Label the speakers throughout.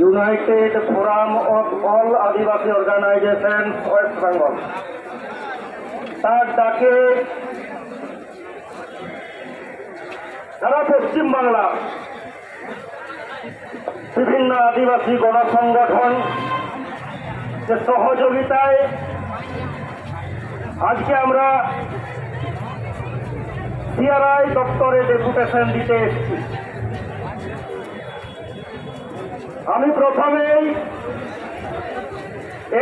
Speaker 1: United forum of all Adivasi organization West Bengal, তার ডাকে সারা পশ্চিমবাংলা বিভিন্ন আদিবাসী গণসংগঠন যে সহযোগিতায় আজকে আমরা সিআরআই দপ্তরে ডেপুটেশন দিতে এসেছি। আমি প্রথমেই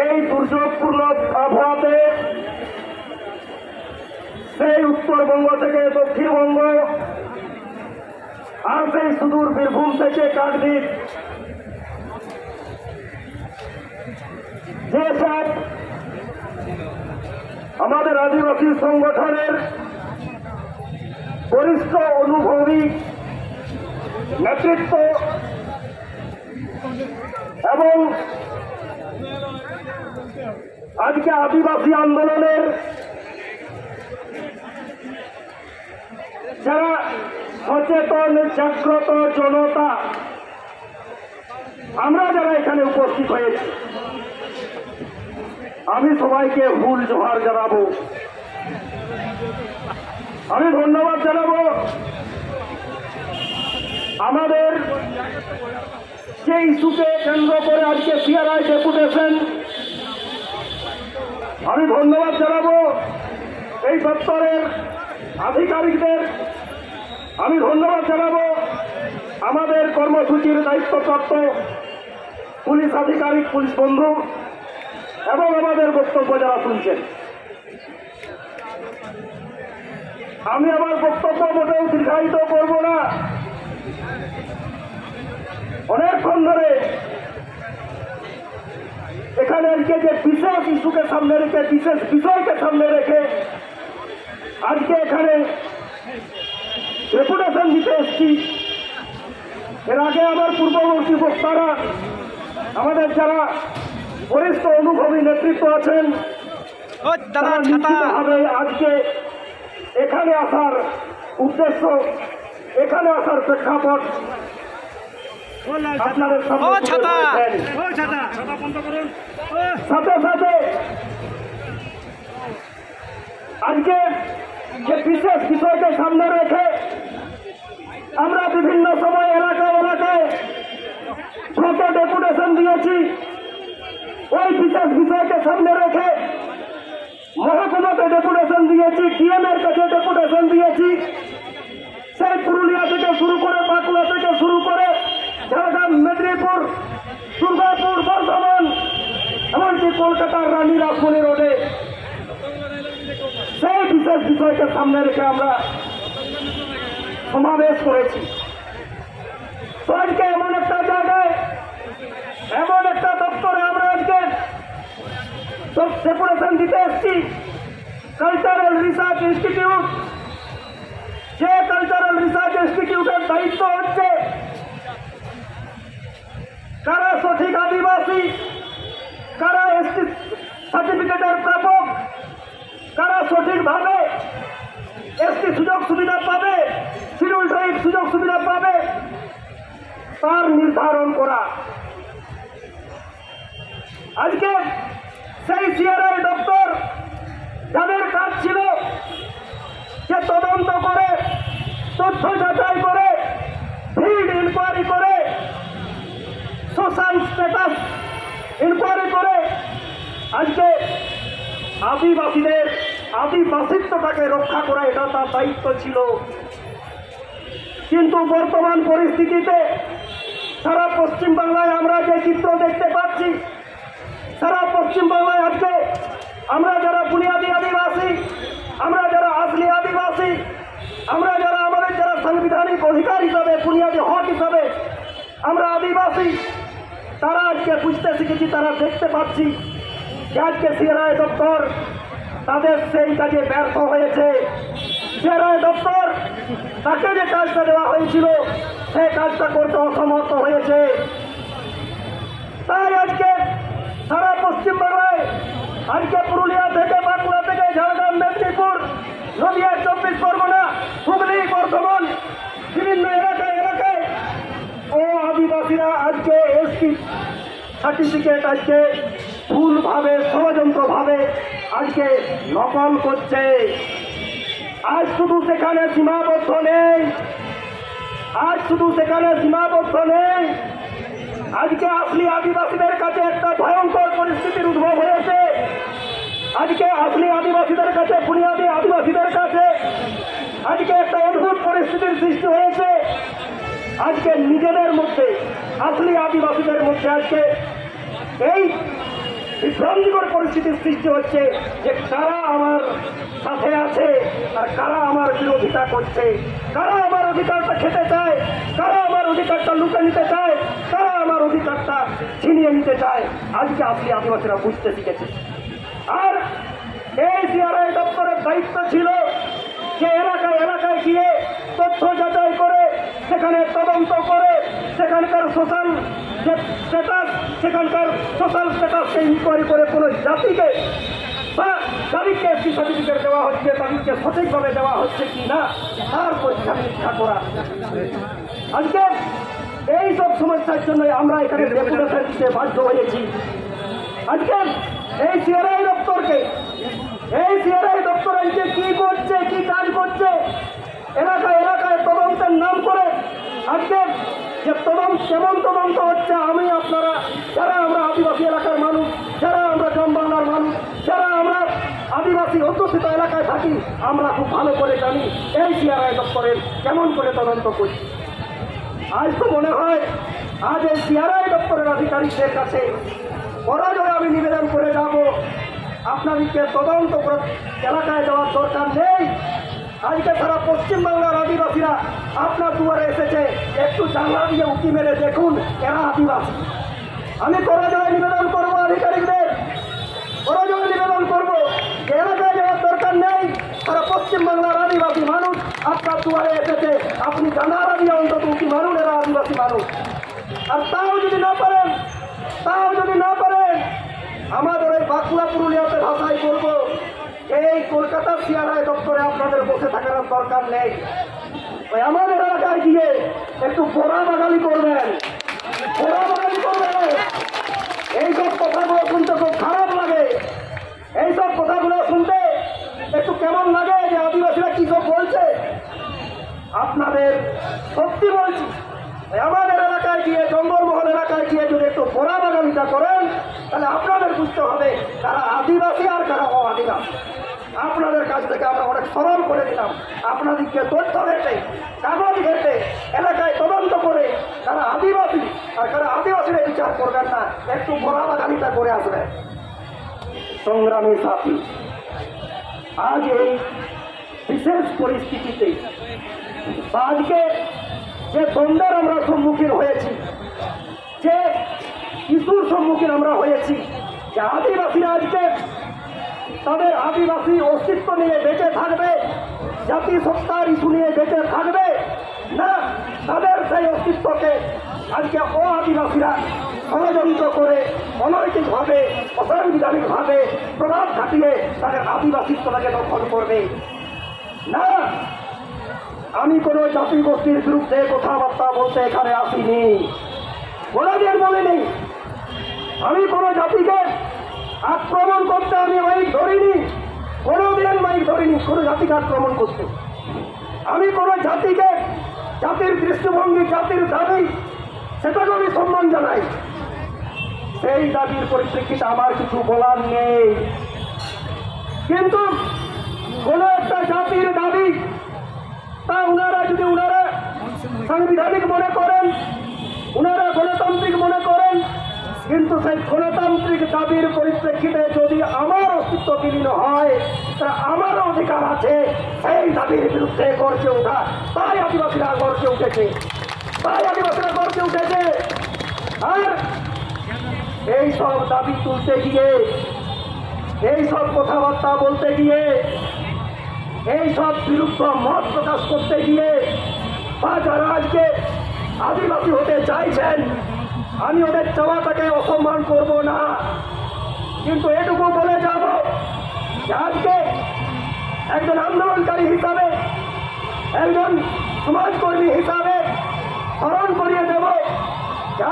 Speaker 1: এই দুর্যোগপূর্ণ আবহাওয়াতে সেই উত্তরবঙ্গ থেকে দক্ষিণবঙ্গ আর সেই সুদূর বীরভূম থেকে কাকদ্বীপ যেসব আমাদের আদিবাসী সংগঠনের বরিষ্ঠ অনুভবী নেতৃত্ব এবং আজকে আদিবাসী আন্দোলনের যারা সচেতন জাগ্রত জনতা, আমরা যারা এখানে উপস্থিত হয়েছি, আমি সবাইকে হুল জোহার জানাবো। আমি ধন্যবাদ জানাবো আমাদের যে ইস্যুকে কেন্দ্র করে আজকে সিআরআই ডেপুটেশন, আমি ধন্যবাদ জানাবো এই দপ্তরের আধিকারিকদের, আমি ধন্যবাদ জানাবো আমাদের কর্মসূচির দায়িত্বপ্রাপ্ত পুলিশ আধিকারিক, পুলিশ বন্ধু এবং আমাদের বক্তব্য যারা শুনছেন। আমি আমার বক্তব্য মোটেও দীর্ঘায়িত করব না। অনেকক্ষণ ধরে এখানে আজকে যে বিশেষ ইস্যুকে সামনে রেখে, বিশেষ বিষয়কে সামনে রেখে আজকে এখানে ডেপুটেশন দিতে এসেছি। এর আগে আমার পূর্ববর্তী বক্তারা, আমাদের যারা বরিষ্ঠ অনুভবী নেতৃত্ব আছেন, তারা নিশ্চিতভাবে আজকে এখানে আসার উদ্দেশ্য, এখানে আসার প্রেক্ষাপট আপনাদের সাথে সাথে আজকে যে বিশেষ বিষয়কে সামনে রেখে আমরা বিভিন্ন সময় এলাকায় এলাকায় ছোট ডেপুটেশন দিয়েছি। ওই বিশেষ বিষয়কে সামনে রেখে মহকুমাতে ডেপুটেশন দিয়েছি, ডিএম এর কাছে ডেপুটেশন দিয়েছি। সেই পুরুলিয়া থেকে শুরু করে, বাঁকুড়া থেকে শুরু করে ঝাড়গ্রাম, মেদিনীপুর, দুর্গাপুর, বর্ধমান, এমনকি কলকাতার রানী রাসমণি রোডে সেই বিশেষ বিষয়কে সামনে রেখে আমরা সমাবেশ করেছি। তো আজকে এমন একটা জায়গায়, এমন একটা দপ্তরে আমরা আজকে ডেপুটেশন দিতে এসেছি, কালচারাল রিসার্চ ইনস্টিটিউট। যে কালচারাল রিসার্চ ইনস্টিটিউটের দায়িত্ব হচ্ছে কারা সঠিক আদিবাসী, কারা এসটি সার্টিফিকেটের প্রাপক, কারা সঠিকভাবে এসটি সুযোগ সুবিধা পাবে, শিডিউল ট্রাইব সুযোগ সুবিধা পাবে, তার নির্ধারণ করা। আজকে সেই সিআরআই দপ্তর যাদের কাজ ছিল যে তদন্ত করে, তথ্য যাচাই করে, ফিল্ড ইনকোয়ারি করে, সোশ্যাল স্ট্যাটাস ইনকোয়ারি করে আজকে আদিবাসীদের আদিবাসিত্বটাকে রক্ষা করা, এটা তার দায়িত্ব ছিল। কিন্তু বর্তমান পরিস্থিতিতে সারা পশ্চিমবাংলায় আমরা যে চিত্র দেখতে পাচ্ছি, সারা পশ্চিমবাংলায় আজকে আমরা যারা বুনিয়াদী আদিবাসী, আমরা যারা আসলি আদিবাসী, আমরা যারা আমাদের যারা সাংবিধানিক অধিকার হিসাবে, বুনিয়াদী হক হিসাবে আমরা আদিবাসী, তারা আজকে বুঝতে শিখেছি, তারা দেখতে পাচ্ছি যে আজকে সিআরআই দপ্তর তাদের সেই কাজে ব্যর্থ হয়েছে। সিআরআই দপ্তর তাকে যে কাজটা দেওয়া হয়েছিল সেই কাজটা করতে অসমর্থ হয়েছে। তাই আজকে সারা পশ্চিমবাংলায়, আজকে পুরুলিয়া থেকে, বাঁকুড়া থেকে, ঝাড়গ্রাম, মেদিনীপুর, নদিয়া, 24 পরগনা, হুগলি, বর্ধমান, বিভিন্ন এলাকায় ও আদিবাসী আদিবাসীরা আজকে এসটি সার্টিফিকেট আজকে ভুলভাবে ষড়যন্ত্রভাবে আজকে নকল করছে। আজ শুধু সেখানে সীমাবদ্ধ নেই, আজকে আসলি আদিবাসীদের কাছে একটা ভয়ঙ্কর পরিস্থিতির উদ্ভব হয়েছে। আজকে আসলি আদিবাসীদের কাছে, বুনিয়াদী আদিবাসীদের কাছে আজকে একটা অদ্ভুত পরিস্থিতির সৃষ্টি হয়েছে। আজকে নিজেদের মধ্যে, আসলি আদিবাসীদের মধ্যে আজকে এই বিভ্রান্তিকর পরিস্থিতির সৃষ্টি হচ্ছে যে কারা আমার সাথে আছে আর কারা আমার বিরোধিতা করছে, কারা আমার অধিকারটা খেতে চায়, কারা আমার অধিকারটা লুটে নিতে চায়, কারা আমার অধিকারটা ছিনিয়ে নিতে চায়। আজকে আসলে আদিবাসীরা বুঝতে শিখেছে। আর এই সিআরআই দপ্তরের দায়িত্ব ছিল যে এলাকায় গিয়ে তথ্য যাচাই করে, সেখানে তদন্ত করে, সেখানকার সোশ্যাল স্ট্যাটাসকে ইনকোয়ারি করে কোনো জাতিকে বা যাদেরকে এসটি সার্টিফিকেট দেওয়া হচ্ছে তাদেরকে সঠিকভাবে দেওয়া হচ্ছে কি না তার পরীক্ষা নিরীক্ষা করা। আজকে এই সব সমস্যার জন্য আমরা এখানে ডেপুটেশন দিতে বাধ্য হয়েছি। আজকে এই সিআরআই দপ্তর আজকে কি করছে, কি কাজ করছে, এলাকায় তদন্তের নাম করে আজকে যে কেমন তদন্ত হচ্ছে, আপনারা যারা আমরা আদিবাসী এলাকার মানুষ, যারা আমরা গ্রাম বাংলার মানুষ, যারা আমরা আদিবাসী অধ্যুষিত এলাকায় থাকি, আমরা খুব ভালো করে জানি এই সিআরআই দপ্তরের কেমন করে তদন্ত করছি। আজ তো মনে হয় আজ এই সিআরআই দপ্তরের আধিকারিকদের কাছে পরাজয় আমি নিবেদন করে যাব, আপনাদেরকে তদন্ত এলাকায় যাওয়ার দরকার নেই। আজকে সারা পশ্চিমবাংলার আদিবাসীরা আপনার দুয়ারে এসেছে, একটু জানলা দিয়ে উঁকি মেরে দেখুন এরা আদিবাসী। আমি পরাজয় নিবেদন করবো, আধিকারিকদের পরাজয় নিবেদন করবো, এলাকায় যাওয়ার দরকার নেই। সারা পশ্চিমবাংলার আদিবাসী মানুষ আপনার দুয়ারে এসেছে, আপনি জানালা দিয়ে অন্তত উঁকি মারুন এরা আদিবাসী মানুষ। আর তাও যদি না পারেন আমাদের ওই বাঁকুড়া পুরুলিয়াতে ভাষায় করবো, এই কলকাতার সিআরআই দপ্তরে আপনাদের বসে থাকার দরকার নেই। ওই আমাদের এলাকায় গিয়ে একটু পোড়া বাঙালি করবেন। এইসব কথাগুলো শুনতে খুব খারাপ লাগে, এইসব কথাগুলো শুনতে একটু কেমন লাগে যে আদিবাসীরা কি সব বলছে। আপনাদের সত্যি বলছি, আমাদের এলাকায় গিয়ে, জঙ্গলমহল এলাকায় গিয়ে যদি একটু পোড়া বাঙালিটা করেন, তাহলে আপনাদের বুঝতে হবে কারা আদিবাসী আর কারা অআদিবাসী। আপনাদের কাছ থেকে আমরা অনেক সরল করে দিলাম, আপনাদেরকে তথ্য ঘেটে, কাগজ ঘেটে, এলাকায় তদন্ত করে কারা আদিবাসী আর কারা আদিবাসীরা বিচার করবেন না, একটু পোড়া বাঙালিটা করে আসবেন। সংগ্রামী সাথী, আজ এই বিশেষ পরিস্থিতিতে আজকে যে দ্বন্দ্বের আমরা সম্মুখীন হয়েছি, যে ইস্যুর সম্মুখীন আমরা হয়েছি, যে আদিবাসীরা আজকে তাদের আদিবাসী অস্তিত্ব নিয়ে বেঁচে থাকবে, জাতিসত্তার ইস্যু নিয়ে বেঁচে থাকবে না, তাদের সেই অস্তিত্বকে আজকে আদিবাসীরা ষড়যন্ত্র করে অনৈতিকভাবে, অসাংবিধানিকভাবে প্রভাব খাটিয়ে তাদের আদিবাসিত্বটাকে দখল করবে না। আমি কোনো জাতি গোষ্ঠীর বিরুদ্ধে কথাবার্তা বলতে এখানে আসিনি, কোনোদিন বলিনি। আমি কোনো জাতিকে আক্রমণ করতে আমি মাইক ধরিনি, কোনোদিন মাইক ধরিনি কোনো জাতিকে আক্রমণ করতে। আমি কোনো জাতিকে, জাতির দৃষ্টিভঙ্গি, জাতির দাবি, সেটাকে আমি সম্মান জানাই। সেই দাবির পরিপ্রেক্ষিতে আমার কিছু বলার নেই। কিন্তু কোনো একটা জাতির দাবি তা ওনারা সাংবিধানিক মনে করেন, ওনারা গণতান্ত্রিক মনে করেন, কিন্তু সেই গণতান্ত্রিক দাবির পরিপ্রেক্ষিতে যদি আমার অস্তিত্ব বিলীন হয়, তা আমার অধিকার আছে সেই দাবির বিরুদ্ধে গর্জে ওঠা। তাই আদিবাসীরা গর্জে উঠেছে। আর এই সব দাবি তুলতে গিয়ে, এই সব কথাবার্তা বলতে গিয়ে, এই সব বিরুদ্ধ মত প্রকাশ করতে গিয়ে, বা যারা আজকে আদিবাসী হতে চাইছেন, আমি ওদের চাওয়াটাকে অসম্মান করব না, কিন্তু এটুকু বলে যাব যে আজকে একজন আন্দোলনকারী হিসাবে, একজন সমাজকর্মী হিসাবে স্মরণ করিয়ে দেব যে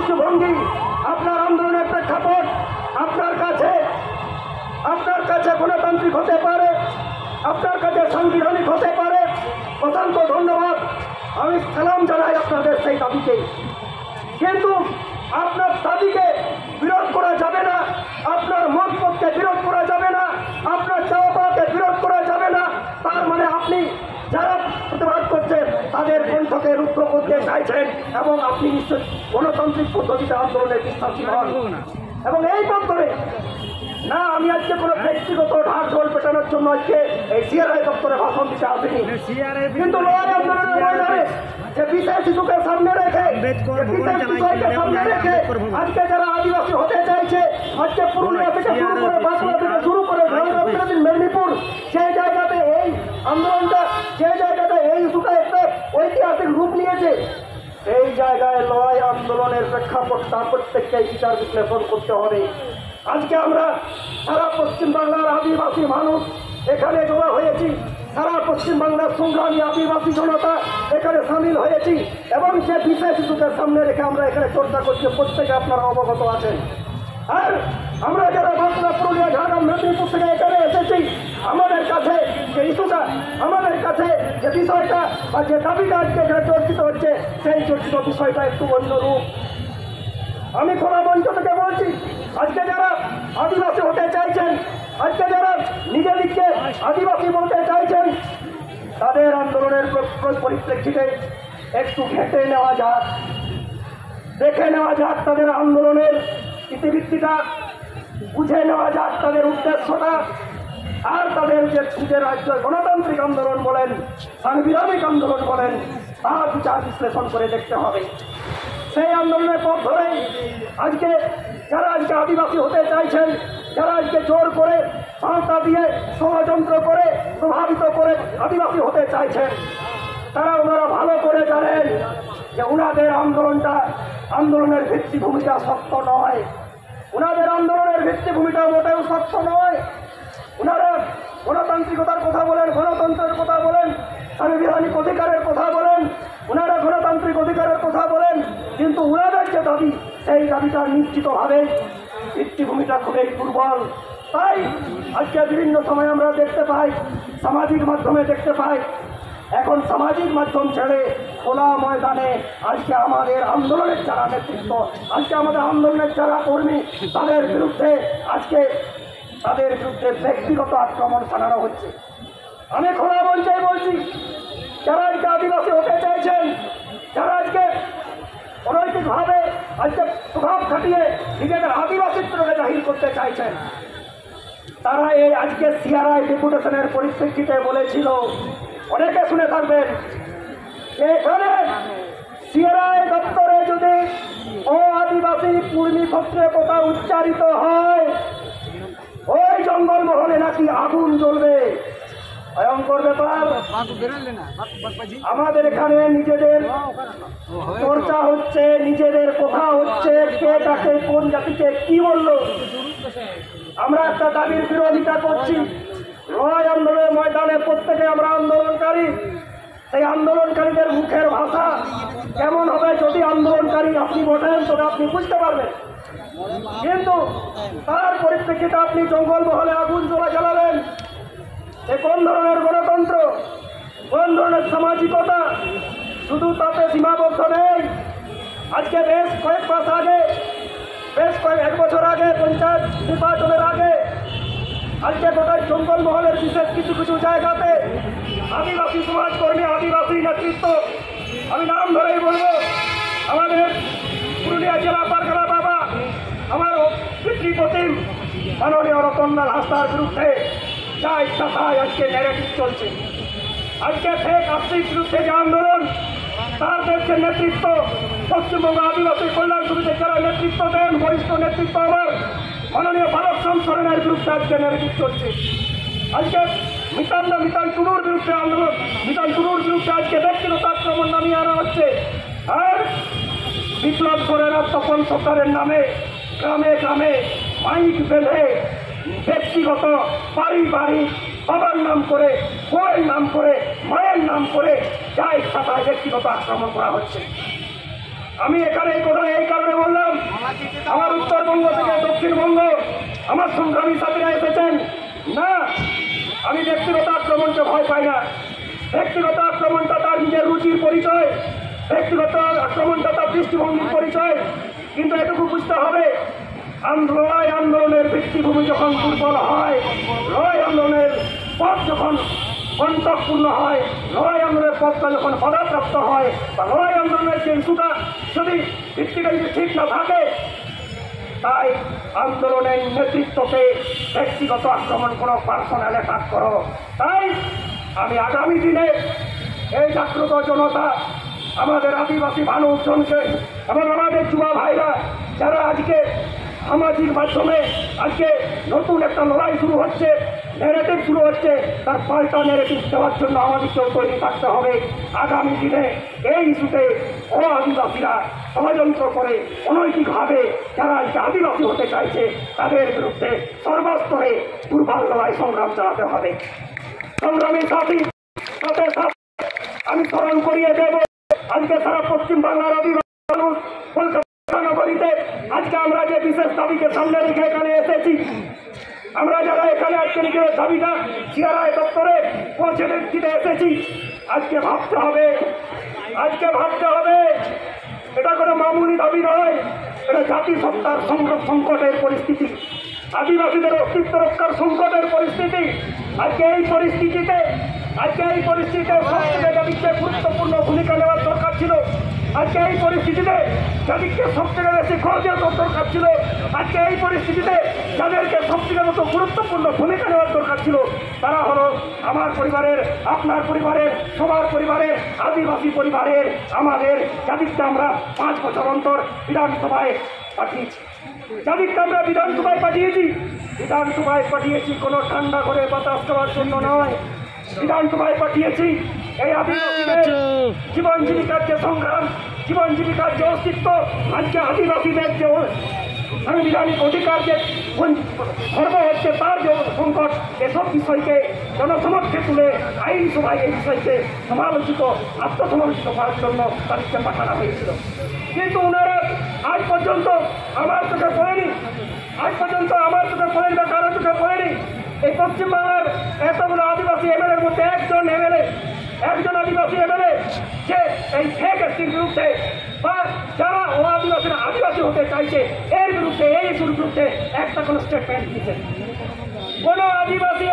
Speaker 1: দৃষ্টিভঙ্গি, আপনার আন্দোলনের প্রেক্ষাপট আপনার কাছে গণতান্ত্রিক হতে পারে, আপনার কাছে সাংবিধানিক হতে পারে। অসংখ্য ধন্যবাদ, আমি সালাম জানাই আপনাদের সেই দাবিকে। কিন্তু আপনার দাবিকে বিরোধ করা যাবে না, আপনার মন্তব্যকে বিরোধ করা যাবে না, আপনার চাওয়া পাওয়াকে বিরোধ করা যাবে না। তার মানে আপনি যারা প্রতিবাদ করছেন তাদের কণ্ঠকে রুদ্ধ করতে চাইছেন এবং আপনি নিশ্চয় গণতান্ত্রিক পদ্ধতিতে আন্দোলনের বিশ্বাসী হন। এবং এই পদ্ধতি না, আমি আজকে কোনো ব্যক্তিগত ঢাক ঢোল পেটানোর জন্য আজকে এই সিআরআই দপ্তরে ভাষণ দিতে আসিনি, কিন্তু লড়াই আন্দোলনের ময়দানে যে বিশেষ ইস্যুকে সামনে রেখে আজকে যারা আদিবাসী হতে চাইছে, আজকে পুরুলিয়া থেকে শুরু করে বাঁকুড়া থেকে শুরু করে মেদিনীপুর, সেই জায়গাতে এই আন্দোলনটা, যে জায়গাটা এই ইস্যুটা একটা ঐতিহাসিক রূপ নিয়েছে, এই জায়গায় লড়াই আন্দোলনের প্রেক্ষাপটটা প্রত্যেককে বিচার বিশ্লেষণ করতে হবে। আজকে আমরা সারা পশ্চিমবাংলার আদিবাসী মানুষ এখানে জমা হয়েছি, সারা পশ্চিমবাংলার সংগ্রামী আদিবাসী জনতা এখানে সামিল হয়েছি এবং যে বিশেষ ইস্যুকে সামনে রেখে আমরা এখানে চর্চা করছি, প্রত্যেকে আপনারা অবগত আছেন। আর আমরা যারা বাঁকুড়া, পুরুলিয়া, ঝাড়গ্রাম, মেদিনীপুর থেকে এখানে এসেছি, আমাদের কাছে যে ইস্যুটা, আমাদের কাছে যে বিষয়টা বা যে দাবিটা আজকে এখানে চর্চিত হচ্ছে, সেই চর্চিত বিষয়টা একটু অন্যরূপ। আমি খোলা মঞ্চ থেকে বলছি, আজকে যারা আদিবাসী হতে চাইছেন, আজকে যারা নিজেদেরকে আদিবাসী বলতে চাইছেন, তাদের আন্দোলনের পরিপ্রেক্ষিতে একটু ঘেঁটে নেওয়া যাক, দেখে নেওয়া যাক তাদের আন্দোলনের ইতিবৃত্তিটা, বুঝে নেওয়া যাক তাদের উদ্দেশ্যটা, আর তাদের যে রাজ্য গণতান্ত্রিক আন্দোলন বলেন, সাংবিধানিক আন্দোলন বলেন, তার বিচার বিশ্লেষণ করে দেখতে হবে। সেই আন্দোলনের পথ ধরেই আজকে যারা আজকে আদিবাসী হতে চাইছেন, যারা আজকে জোর করে সংস্থা দিয়ে ষড়যন্ত্র করে প্রভাবিত করে আদিবাসী হতে চাইছেন, ওনারা ভালো করে জানেন যে ওনাদের আন্দোলনের ভিত্তিভূমিটা শক্ত নয়, ওনাদের আন্দোলনের ভিত্তিভূমিটা মোটেও শক্ত নয়। ওনারা গণতান্ত্রিকতার কথা বলেন, গণতন্ত্রের কথা বলেন, সাংবিধানিক অধিকারের কথা বলেন, ওনারা গণতান্ত্রিক অধিকারের কথা বলেন, কিন্তু ওনাদের যে দাবি, সেই দাবিটা নিশ্চিতভাবে ভিত্তিভূমিটা খুবই দুর্বল। তাই আজকে বিভিন্ন সময় আমরা দেখতে পাই, সামাজিক মাধ্যমে দেখতে পাই, এখন সামাজিক মাধ্যম ছেড়ে খোলা ময়দানে আজকে আমাদের আন্দোলনের যারা নেতৃত্ব, আজকে আমাদের আন্দোলনের যারা কর্মী, তাদের বিরুদ্ধে ব্যক্তিগত আক্রমণ চালানো হচ্ছে। আমি খোলা মঞ্চে বলছি, যারা আজকে আদিবাসী হতে চাইছেন, যারা আজকে অনৈতিকভাবে আজকে প্রভাব খাটিয়ে নিজেদের আদিবাসীত্বকে জাহির করতে চাইছেন, তারা এই আজকে সিআরআই ডেপুটেশনের পরিপ্রেক্ষিতে বলেছিল, অনেকে শুনে থাকবেন, এখানে সিআরআই দপ্তরে যদি ও আদিবাসী কুর্মী ক্ষত্রিয় কথা উচ্চারিত হয়, ওই জঙ্গলমহলে নাকি আগুন জ্বলবে। ভয়ঙ্কর ব্যাপার। আমাদের এখানে নিজেদের চর্চা হচ্ছে, নিজেদের কথা হচ্ছে, কে তাকে কোন জাতিকে কি বললো। আমরা একটা দাবির বিরোধিতা করছি, লড়াই আন্দোলনের ময়দানে প্রত্যেকে আমরা আন্দোলনকারী। সেই আন্দোলনকারীদের মুখের ভাষা কেমন হবে যদি আন্দোলনকারী আপনি বলেন, তবে আপনি বুঝতে পারবেন। কিন্তু তার পরিপ্রেক্ষিতে আপনি জঙ্গলমহলে আগুন জ্বালাবেন, এ কোন ধরনের গণতন্ত্র, কোন ধরনের সামাজিকতা? শুধু তাতে সীমাবদ্ধ নেই। আজকে বেশ কয়েক মাস আগে, এক বছর আগে পঞ্চায়েত নির্বাচনের আগে আজকে গোটা জঙ্গলমহলের বিশেষ কিছু কিছু জায়গাতে আদিবাসী সমাজকর্মী, আদিবাসী নেতৃত্ব, আমি নাম ধরেই বলবো, আমাদের পুরুলিয়া জেলা পারগানা বাবা, আমার পিতৃপ্রতিম মাননীয় রতনলাল হাসদার বিরুদ্ধে যা ইচ্ছা তাই আজকে ন্যারেটিভ চলছে। আজকে ফেক আশ্রিত বিরুদ্ধে যে আন্দোলন, তার দেশকে নেতৃত্ব পশ্চিমবঙ্গ আদিবাসী কল্যাণ সমিতির যারা নেতৃত্ব দেন, বরিষ্ঠ নেতৃত্ব আমার মাননীয় বালকরাম সরেনের বিরুদ্ধে আজকে ন্যারেটিভ চলছে। আজকে মিতান টুডুর বিরুদ্ধে আন্দোলন, মিতান টুডুর বিরুদ্ধে আজকে ব্যক্তিগত আক্রমণ নামিয়ে আনা হচ্ছে। আর বিপ্লব সরেনের তপন সরকারের নামে গ্রামে গ্রামে মাইক বেঁধে ব্যক্তিগত পারিবারিক বাবার নাম করে, বউয়ের নাম করে, মায়ের নাম করে যা ইচ্ছা তাই ব্যক্তিগত আক্রমণ করা হচ্ছে। আমি এখানে এই কথা এই কারণে বললাম, আমার উত্তরবঙ্গ থেকে দক্ষিণবঙ্গ আমার সংগ্রামী সাথীরা এসেছেন না। আমি ব্যক্তিগত আক্রমণকে ভয় পাই না। ব্যক্তিগত আক্রমণটা তার নিজের রুচির পরিচয়, ব্যক্তিগত আক্রমণটা তার দৃষ্টিভঙ্গির পরিচয়, কিন্তু এটুকু বুঝতে হবে লড়াই আন্দোলনের ভিত্তিভূমি যখন দুর্বল হয়, লড়াই আন্দোলনের পথ যখন কণ্টকপূর্ণ হয়, লড়াই আন্দোলনের পথটা যখন বাধাপ্রাপ্ত হয়, বা লড়াই আন্দোলনের যে ইস্যুটা যদি ভিত্তিটা যদি ঠিক না থাকে, তাই আন্দোলনের নেতৃত্বকে ব্যক্তিগত আক্রমণ করো, পার্সোনাল অ্যাটাক করো। তাই আমি আগামী দিনে এই জাগ্রত জনতা, আমাদের আদিবাসী মানুষজনকে এবং আমাদের যুবা ভাইরা যারা আজকে সামাজিক মাধ্যমে আজকে নতুন একটা লড়াই শুরু হচ্ছে, ন্যারেটিভ শুরু হচ্ছে, তার পাল্টা ন্যারেটিভ দেওয়ার জন্য আমাদেরকেও তৈরি থাকতে হবে। আগামী দিনে এই ইস্যুতে আদিবাসীরা ষড়যন্ত্র করে অনৈতিকভাবে যারা আজকে আদিবাসী হতে চাইছে তাদের বিরুদ্ধে সর্বস্তরে দুর্বল লড়াই সংগ্রাম চালাতে হবে। সংগ্রামী সাথী, সাথে সাথে আমি স্মরণ করিয়ে দেব, আজকে সারা পশ্চিম বাংলার আদিবাসী মানুষ কলকাতা নগরীতে আজকে আমরা যে বিশেষ দাবিকে সামনে রেখে এখানে এসেছি, আমরা যারা এখানে আজকে নিজের দাবিটা সিআরআই দপ্তরে পৌঁছে দিতে এসেছি, আজকে ভাবতে হবে, এটা কোনো মামুলি দাবি নয়, এটা জাতিসত্তার সংকটের পরিস্থিতি, আদিবাসীদের অস্তিত্ব রক্ষার সংকটের পরিস্থিতি। আজকে এই পরিস্থিতিতে সবথেকে যাদেরকে গুরুত্বপূর্ণ ভূমিকা নেওয়ার দরকার ছিল, আজকে এই পরিস্থিতিতে যাদেরকে সবথেকে বেশি খরচ দেওয়ার দরকার ছিল, আজকে এই পরিস্থিতিতে যাদেরকে সবথেকে মতো গুরুত্বপূর্ণ ভূমিকা নেওয়ার দরকার ছিল, তারা হলো আমার পরিবারের, আপনার পরিবারের, সবার পরিবারের, আদিবাসী পরিবারের, আমাদের যাদেরকে আমরা 5 বছর অন্তর বিধানসভায় পাঠিয়েছি। বিধানসভায় পাঠিয়েছি কোনো ঠান্ডা করে বাতাস খাওয়ার জন্য নয়, বিধানসভায় পাঠিয়েছি এই আদিবাসীদের জীবন জীবিকার যে সংগ্রাম, জীবন জীবিকার যে অস্তিত্ব, আজকে আদিবাসীদের যে সাংবিধানিক অধিকার যে খর্ব হচ্ছে তার যে সংকট, এসব বিষয়কে জনসমক্ষে তুলে আইনসভায় এই বিষয়কে আত্মসমালোচিত করার জন্য তাদেরকে পাঠানো হয়েছিল। কিন্তু ওনারা আজ পর্যন্ত আমার চোখে পড়েনি বা কারো চোখে পড়েনি। এই পশ্চিমবাংলার এতগুলো আদিবাসী এমএলএর মধ্যে একজন আদিবাসী এমএলএ যে এই ফেক এসটির বিরুদ্ধে বা যারা আদিবাসীরা আদিবাসী হতে চাইছে এর বিরুদ্ধে, এই ইস্যুর বিরুদ্ধে একটা কোনো স্টেটমেন্ট দিয়েছে কোনো আদিবাসী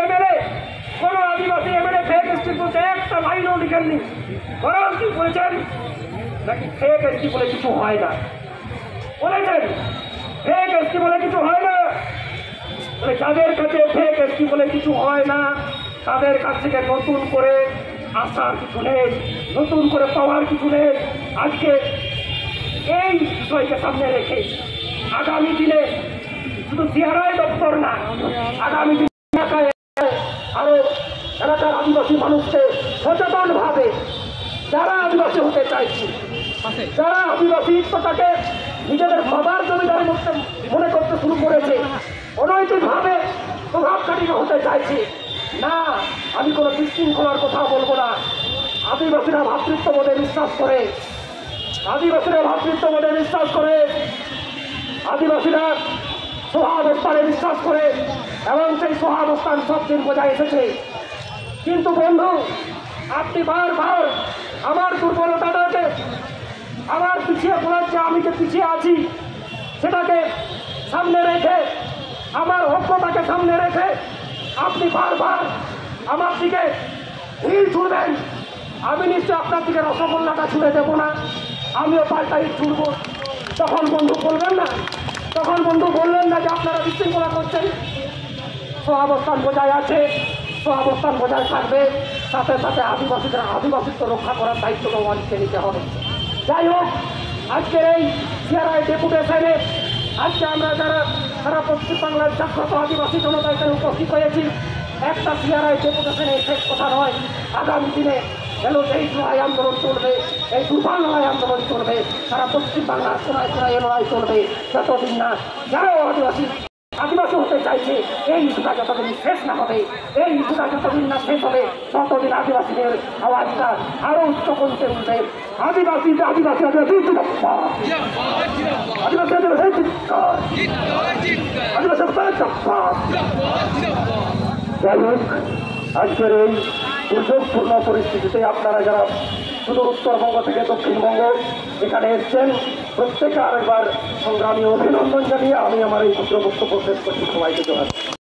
Speaker 1: এমএলএ ফেক এসটির বিরুদ্ধে একটা লাইনও লিখেননি। বরং কি বলেছেন, নাকি ফেক এসটি বলে কিছু হয় না, বলেছেন ফেক এসটি বলে কিছু হয় না। যাদের কাছে ফেক এসটি বলে কিছু হয় না, তাদের কাছ থেকে নতুন করে আসার কিছু নেই, নতুন করে পাওয়ার কিছু নেই। আজকে এই বিষয়কে সামনে রেখে আগামী দিনে শুধু সিআরআই দপ্তর না, আগামী দিনে আরো এলাকার আদিবাসী মানুষকে সচেতনভাবে যারা আদিবাসী হতে চাইছে, যারা আদিবাসীত্বটাকে নিজেদের বাবার জমিদার মনে করতে শুরু করেছে, অনৈতিকভাবে প্রভাবকারী হতে চাইছে না, আমি কোনো বিশৃঙ্খলার কথা বলবো না। আদিবাসীরা ভ্রাতৃত্ববোধে বিশ্বাস করে, আদিবাসীরা সহাবস্থানে বিশ্বাস করে এবং সেই সহাবস্থান সব দিন বোঝায় এসেছে। কিন্তু বন্ধু, আপনি বারবার আমার দুর্বলতাটাকে, আমার পিছিয়ে পড়ার যে আমি যে পিছিয়ে আছি সেটাকে সামনে রেখে, আমার অজ্ঞতাকে সামনে রেখে আপনি বারবার আমার দিকে ঢিল ছুড়বেন। আমি নিশ্চয় আপনার দিকে রসগোল্লাটা ছুড়ে দেবো না, আমিও পাল্টাই ছুড়ব। তখন বন্ধু বলবেন না যে আপনারা বিশৃঙ্খলা করছেন। সহাবস্থান বজায় আছে, সহাবস্থান বজায় থাকবে, সাথে সাথে আদিবাসীত্ব রক্ষা করার দায়িত্বটাও আমাদেরকে নিতে হবে। যাই হোক, আজকের এই সিআরআই ডেপুটেশনে আজকে আমরা যারা সারা পশ্চিমবাংলার জাগ্রত আদিবাসী জনতা এখানে উপস্থিত হয়েছি, একটা সিআরআই ডেপুটেশনে শেষ কথা নয়। আগামী দিনে এই লড়াই আন্দোলন চলবে, এই দুর্বল লড়াই আন্দোলন চলবে, সারা পশ্চিমবাংলার কোনায় কোনায় লড়াই চলবে, যতদিন না যারা আদিবাসী আদিবাসী হতে চাইছে, এই ইস্যুটা যতদিন শেষ না হবে, এই ইস্যুটা যতদিন না শেষ হবে, ততদিন আদিবাসীদের আওয়াজটা আরো উচ্চ করতে উঠবে। আদিবাসী আদিবাসী আদিবাসী জিন্দাবাদ। আদিবাসী আদিবাসী জিন্দাবাদ। আদিবাসী জিন্দাবাদ। যাই হোক, আজকের এই দুর্যোগপূর্ণ পরিস্থিতিতে আপনারা যারা শুধু উত্তরবঙ্গ থেকে দক্ষিণবঙ্গ এখানে এসছেন, প্রত্যেকে আরেকবার সংগ্রামী অভিনন্দন জানিয়ে আমি আমার এই ক্ষুদ্র বক্তব্য শেষ করছি। সবাইকে জোহার।